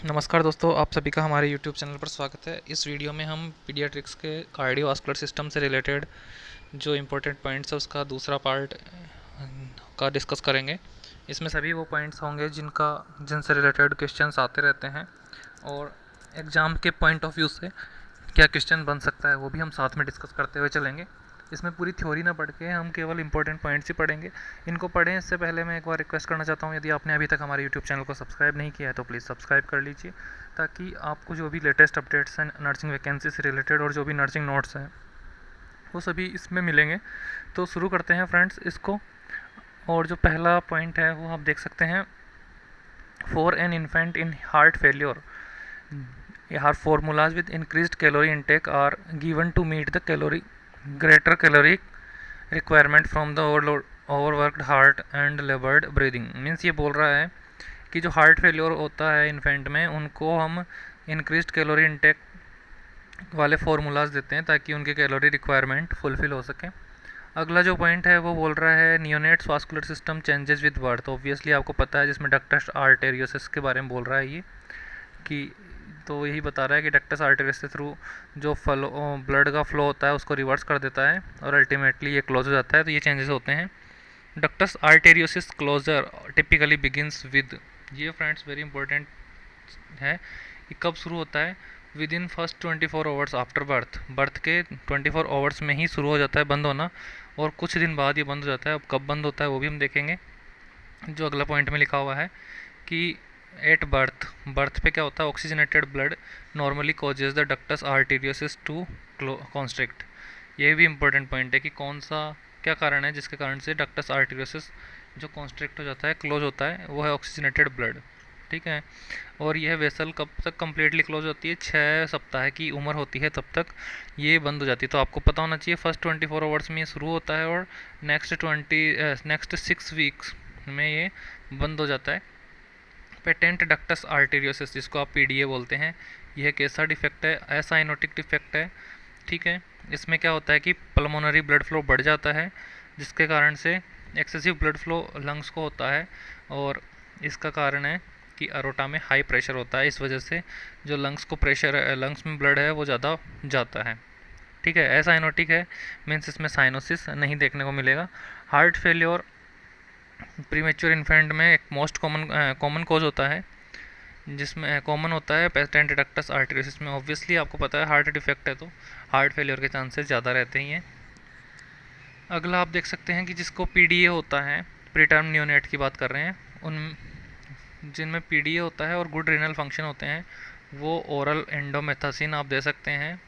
नमस्कार दोस्तों, आप सभी का हमारे YouTube चैनल पर स्वागत है। इस वीडियो में हम पीडियाट्रिक्स के कार्डियोवास्कुलर सिस्टम से रिलेटेड जो इम्पोर्टेंट पॉइंट्स है उसका दूसरा पार्ट का डिस्कस करेंगे। इसमें सभी वो पॉइंट्स होंगे जिनसे रिलेटेड क्वेश्चंस आते रहते हैं और एग्ज़ाम के पॉइंट ऑफ व्यू से क्या क्वेश्चन बन सकता है वो भी हम साथ में डिस्कस करते हुए चलेंगे। इसमें पूरी थ्योरी ना पढ़ के हम केवल इंपॉर्टेंट पॉइंट्स ही पढ़ेंगे। इनको पढ़ें इससे पहले मैं एक बार रिक्वेस्ट करना चाहता हूँ, यदि आपने अभी तक हमारे यूट्यूब चैनल को सब्सक्राइब नहीं किया है तो प्लीज़ सब्सक्राइब कर लीजिए, ताकि आपको जो भी लेटेस्ट अपडेट्स हैं नर्सिंग वैकेंसी से रिलेटेड और जो भी नर्सिंग नोट्स हैं वो सभी इसमें मिलेंगे। तो शुरू करते हैं फ्रेंड्स इसको। और जो पहला पॉइंट है वो आप देख सकते हैं, for an infant in heart failure our formulas with increased calorie intake are given to meet the greater caloric requirement from the overworked heart and labored breathing। Means ये बोल रहा है कि जो हार्ट फेलियर होता है इन्फेंट में उनको हम इंक्रीज्ड कैलोरी इंटेक वाले फार्मूलाज देते हैं ताकि उनके कैलोरी रिक्वायरमेंट फुलफिल हो सके। अगला जो पॉइंट है वो बोल रहा है neonates vascular system changes with birth. Obviously आपको पता है, जिसमें डक्टस आर्टेरियोसिस के बारे में बोल रहा है ये कि तो यही बता रहा है कि डक्टस आर्टेरियस के थ्रू जो ब्लड का फ्लो होता है उसको रिवर्स कर देता है और अल्टीमेटली ये क्लोज हो जाता है। तो ये चेंजेस होते हैं। Ductus arteriosus closure typically begins with, ये फ्रेंड्स वेरी इंपॉर्टेंट है कि कब शुरू होता है, within first 24 hours after birth के 24 आवर्स में ही शुरू हो जाता है बंद होना, और कुछ दिन बाद ये बंद हो जाता है। अब कब बंद होता है वो भी हम देखेंगे। जो अगला पॉइंट में लिखा हुआ है कि एट बर्थ पे क्या होता है, oxygenated blood normally causes the ductus arteriosus to constrict. ये भी इंपॉर्टेंट पॉइंट है कि कौन सा क्या कारण है जिसके कारण से डक्टस आर्टेरियोसिस जो कॉन्स्ट्रिक्ट हो जाता है, क्लोज होता है, वो है ऑक्सीजनेटेड ब्लड। ठीक है। और यह वेसल कब तक कम्प्लीटली क्लोज होती है, 6 सप्ताह की उम्र होती है तब तक ये बंद हो जाती है। तो आपको पता होना चाहिए फर्स्ट 24 आवर्स में ये शुरू होता है और नेक्स्ट 6 वीक्स में ये बंद हो जाता है। पेटेंट डक्टस आर्टेरियोसिस, जिसको आप पीडीए बोलते हैं, यह कैसा डिफेक्ट है, असाइनोटिक डिफेक्ट है। ठीक है। इसमें क्या होता है कि पल्मोनरी ब्लड फ्लो बढ़ जाता है, जिसके कारण से एक्सेसिव ब्लड फ्लो लंग्स को होता है, और इसका कारण है कि अरोटा में हाई प्रेशर होता है। इस वजह से जो लंग्स को प्रेशर है, लंग्स में ब्लड है वो ज़्यादा जाता है। ठीक है। असाइनोटिक है, मीन्स इसमें साइनोसिस नहीं देखने को मिलेगा। हार्ट फेल्योर प्रीमेच्योर इन्फेंट में एक मोस्ट कॉमन कॉज होता है, जिसमें कॉमन होता है पेटेंट डक्टस आर्टेरियोसिस में। ऑब्वियसली आपको पता है हार्ट डिफेक्ट है तो हार्ट फेलियर के चांसेस ज़्यादा रहते ही हैं। अगला आप देख सकते हैं कि जिसको पीडीए होता है, प्रीटर्म नियोनेट की बात कर रहे हैं, उन जिनमें पीडीए होता है और गुड रीनल फंक्शन होते हैं, वो ओरल एंडोमेथासिन आप दे सकते हैं।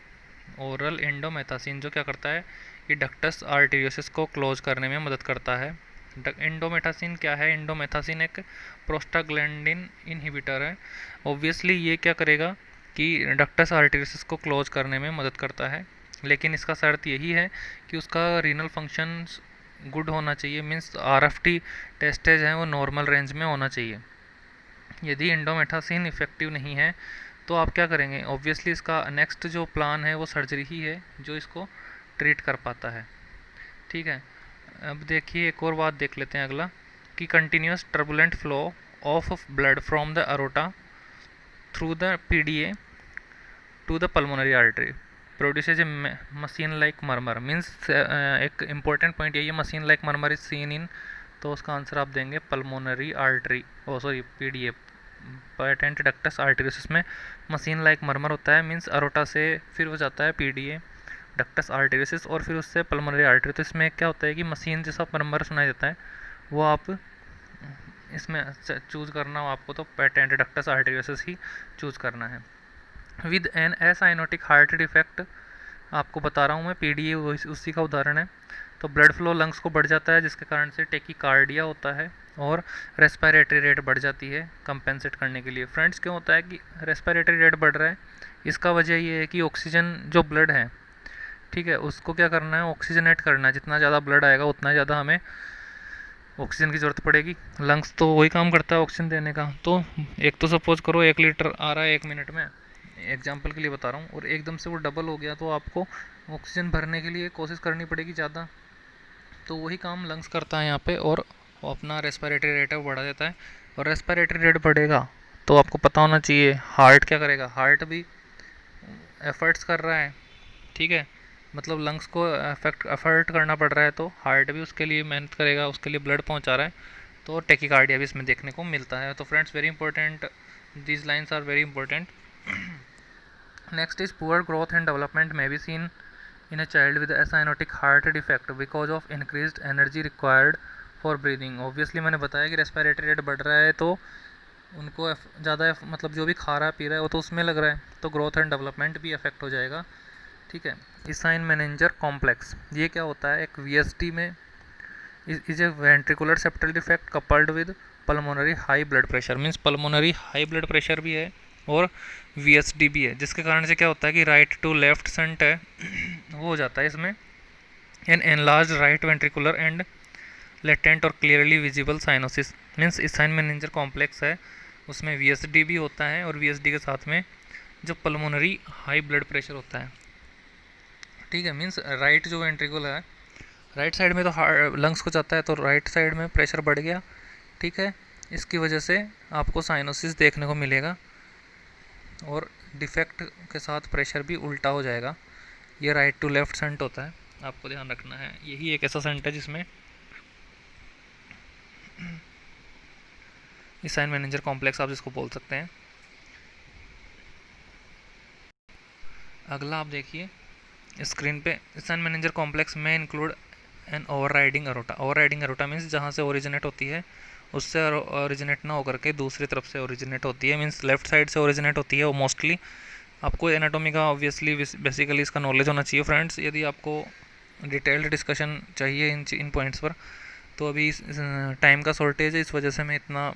ओरल एंडोमेथासिन जो क्या करता है कि डक्टस आर्टेरियोसिस को क्लोज करने में मदद करता है। एंडोमेथासिन क्या है, एंडोमेथासिन एक प्रोस्टाग्लैंडिन इनहिबिटर है। ऑब्वियसली ये क्या करेगा कि डक्टस आर्टेरियोसिस को क्लोज करने में मदद करता है, लेकिन इसका शर्त यही है कि उसका रीनल फंक्शन गुड होना चाहिए, मीन्स आरएफटी टेस्टेज है वो नॉर्मल रेंज में होना चाहिए। यदि एंडोमेथासिन इफेक्टिव नहीं है तो आप क्या करेंगे, ऑब्वियसली इसका नेक्स्ट जो प्लान है वो सर्जरी ही है जो इसको ट्रीट कर पाता है। ठीक है। अब देखिए एक और बात देख लेते हैं अगला, कि continuous turbulent flow of blood from the aorta through the PDA to the pulmonary artery produces a machine like murmur. Means एक इम्पोर्टेंट पॉइंट यही है, machine like murmur is seen in, तो उसका आंसर आप देंगे pulmonary artery, oh sorry PDA, patent ductus arteriosus में machine like murmur होता है। मीन्स अरोटा से फिर वो जाता है पीडीए डक्टस आर्टेरियोसिस और फिर उससे पल्मोनरी आर्टरी। तो इसमें क्या होता है कि मशीन जैसा मरमर सुनाई देता है, वो आप इसमें चूज़ करना हो आपको तो पेटेंट डक्टस आर्टेरियोसिस ही चूज़ करना है। With an acyanotic heart defect, आपको बता रहा हूँ मैं, पीडीए उसी का उदाहरण है। तो ब्लड फ्लो लंग्स को बढ़ जाता है जिसके कारण से टेकीकार्डिया होता है और रेस्पिरेटरी रेट बढ़ जाती है कंपेंसेट करने के लिए। फ्रेंड्स क्यों होता है कि रेस्पिरेटरी रेट बढ़ रहा है, इसका वजह ये है कि ऑक्सीजन जो ब्लड है, ठीक है, उसको क्या करना है, ऑक्सीजनेट करना है। जितना ज़्यादा ब्लड आएगा उतना ज़्यादा हमें ऑक्सीजन की ज़रूरत पड़ेगी। लंग्स तो वही काम करता है ऑक्सीजन देने का। तो एक तो सपोज करो 1 लीटर आ रहा है 1 मिनट में, एग्जाम्पल के लिए बता रहा हूँ, और एकदम से वो डबल हो गया तो आपको ऑक्सीजन भरने के लिए कोशिश करनी पड़ेगी ज़्यादा। तो वही काम लंग्स करता है यहाँ पे, और वो अपना रेस्पिरेटरी रेट है वो बढ़ा देता है। और रेस्पिरेटरी रेट बढ़ेगा तो आपको पता होना चाहिए हार्ट क्या करेगा, हार्ट भी एफर्ट्स कर रहा है, ठीक है, मतलब लंग्स को एफर्ट करना पड़ रहा है, तो हार्ट भी उसके लिए मेहनत करेगा, उसके लिए ब्लड पहुंचा रहा है, तो टेकिकार्डिया भी इसमें देखने को मिलता है। तो friends very important, these lines are very important. Next is poor growth and development may be seen in a child with a cyanotic heart defect because of increased energy required for breathing। Obviously मैंने बताया कि respiratory rate बढ़ रहा है, तो उनको ज़्यादा मतलब जो भी खा रहा है पी रहा है वो तो उसमें लग रहा है, तो ग्रोथ एंड डेवलपमेंट भी अफेक्ट हो जाएगा, ठीक है। इसाइन मेनेंजर कॉम्प्लेक्स, ये क्या होता है, एक वीएसडी में is a ventricular septal defect coupled with pulmonary high blood pressure, means pulmonary high blood pressure भी है और वीएसडी भी है, जिसके कारण से क्या होता है कि राइट टू लेफ्ट शंट है वो हो जाता है इसमें, an enlarge right ventricular and latent और clearly visible cyanosis, means Eisenmenger complex है, उसमें वीएसडी भी होता है और वीएसडी के साथ में जो पल्मोनरी हाई ब्लड प्रेशर होता है, ठीक है। मीन्स राइट जो वेंट्रिकुलर है, राइट साइड में तो लंग्स को जाता है, तो राइट साइड में प्रेशर बढ़ गया, ठीक है, इसकी वजह से आपको साइनोसिस देखने को मिलेगा और डिफेक्ट के साथ प्रेशर भी उल्टा हो जाएगा। ये राइट टू लेफ्ट शंट होता है, आपको ध्यान रखना है। यही एक ऐसा शंट है जिसमें इसाइन मेनेंजर कॉम्प्लेक्स आप जिसको बोल सकते हैं। अगला आप देखिए स्क्रीन पे, इसाइन मेनेंजर कॉम्प्लेक्स में include an overriding aorta. Overriding aorta means जहाँ से ओरिजिनेट होती है उससे ओरिजिनेट ना होकर के दूसरी तरफ से ओरिजिनेट होती है, मीन्स लेफ्ट साइड से ओरिजिनेट होती है वो मोस्टली। आपको एनाटॉमी का ऑब्वियसली बेसिकली इसका नॉलेज होना चाहिए फ्रेंड्स, यदि आपको डिटेल्ड डिस्कशन चाहिए इन पॉइंट्स पर, तो अभी टाइम का शॉर्टेज है, इस वजह से मैं इतना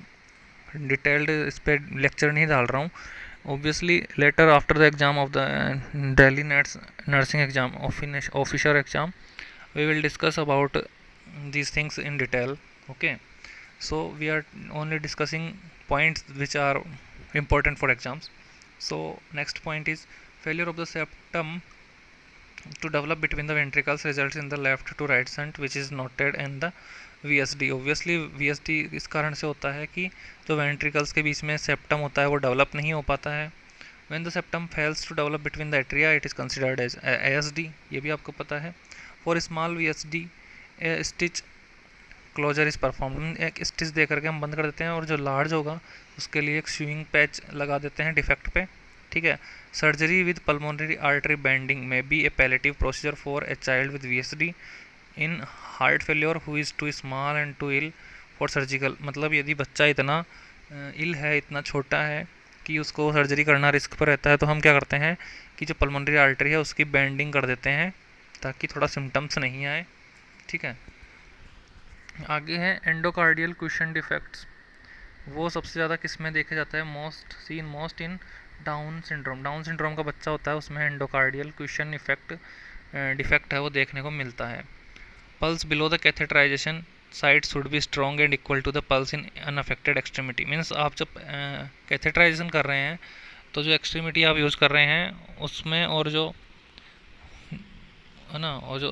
डिटेल्ड इस पर लेक्चर नहीं डाल रहा हूँ। obviously later after the exam of the Delhi NETS nursing exam officer exam we will discuss about these things in detail, okay। So we are only discussing points which are important for exams। So next point is failure of the septum to develop between the ventricles results in the left to right shunt which is noted in the VSD। Obviously VSD इस कारण से होता है कि जो ventricles के बीच में septum होता है वो डेवलप नहीं हो पाता है। When the septum fails to develop between the atria it is considered as ASD, ये भी आपको पता है। For small VSD stitch closure is perform, एक स्टिच दे करके हम बंद कर देते हैं और जो लार्ज होगा उसके लिए एक स्विंग पैच लगा देते हैं डिफेक्ट पे, ठीक है। Surgery with pulmonary artery banding में be a palliative procedure for a child with VSD in heart failure who is too small and too ill for surgical, मतलब यदि बच्चा इतना इल है, इतना छोटा है कि उसको सर्जरी करना रिस्क पर रहता है, तो हम क्या करते हैं कि जो पल्मोनरी आर्टरी है उसकी बेंडिंग कर देते हैं ताकि थोड़ा सिम्टम्स नहीं आए, ठीक है। आगे है एंडोकार्डियल क्वेश्चन डिफेक्ट्स, वो सबसे ज़्यादा किस में देखा जाता है, most in down syndrome. Down syndrome का बच्चा होता है उसमें एंडोकार्डियल क्वेश्चन डिफेक्ट है वो देखने को मिलता है। Pulse below the catheterization side should be strong and equal to the pulse in unaffected extremity, means आप जब कैथेटराइजेशन कर रहे हैं तो जो एक्सट्रीमिटी आप यूज़ कर रहे हैं उसमें और जो है ना, और जो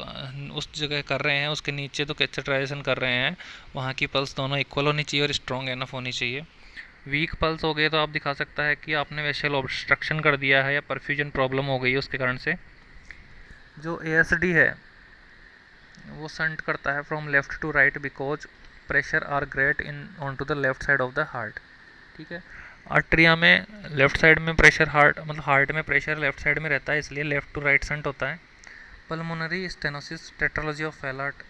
उस जगह कर रहे हैं उसके नीचे तो कैथेटराइजेशन कर रहे हैं वहाँ की पल्स दोनों इक्वल होनी चाहिए और स्ट्रॉन्ग एनफ होनी चाहिए। वीक पल्स हो गए तो आप दिखा सकता है कि आपने वेसल ऑब्स्ट्रक्शन कर दिया है या परफ्यूजन प्रॉब्लम हो गई है उसके कारण से। जो ASD है वो संट करता है from left to right because pressure are great in on to the left side of the heart, ठीक है। आर्ट्रिया में लेफ्ट साइड में प्रेशर, हार्ट में प्रेशर लेफ्ट साइड में रहता है, इसलिए लेफ्ट टू राइट संट होता है। Pulmonary stenosis tetralogy of Fallot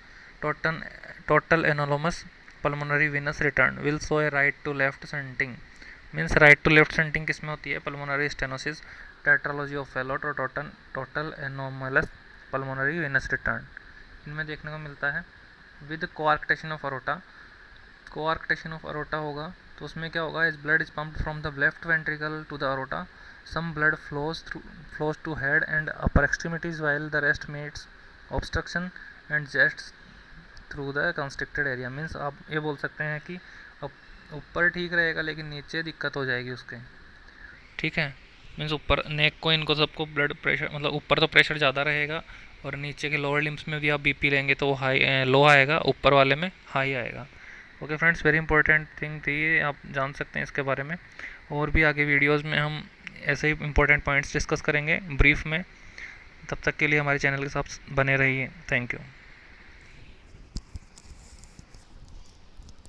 total anomalous pulmonary venous return will show a right to left shunting, means right to left shunting किस में होती है, pulmonary stenosis tetralogy of Fallot और total anomalous pulmonary venous return, इनमें देखने को मिलता है। With coarctation of aorta, coarctation of aorta होगा तो उसमें क्या होगा, is blood is pumped from the left ventricle to the aorta, some blood flows to head and upper extremities while the rest meets obstruction and jets through the constricted area, means आप ये बोल सकते हैं कि ऊपर ठीक रहेगा लेकिन नीचे दिक्कत हो जाएगी उसके, ठीक है। मीन्स ऊपर नेक को इनको सबको ब्लड प्रेशर, मतलब ऊपर तो प्रेशर ज़्यादा रहेगा और नीचे के लोअर लिम्स में भी आप BP लेंगे तो वो हाई लो आएगा, ऊपर वाले में हाई आएगा, okay friends, very important thing थी ये, आप जान सकते हैं इसके बारे में। और भी आगे वीडियोस में हम ऐसे ही इंपॉर्टेंट पॉइंट्स डिस्कस करेंगे ब्रीफ में। तब तक के लिए हमारे चैनल के साथ बने रहिए। Thank you.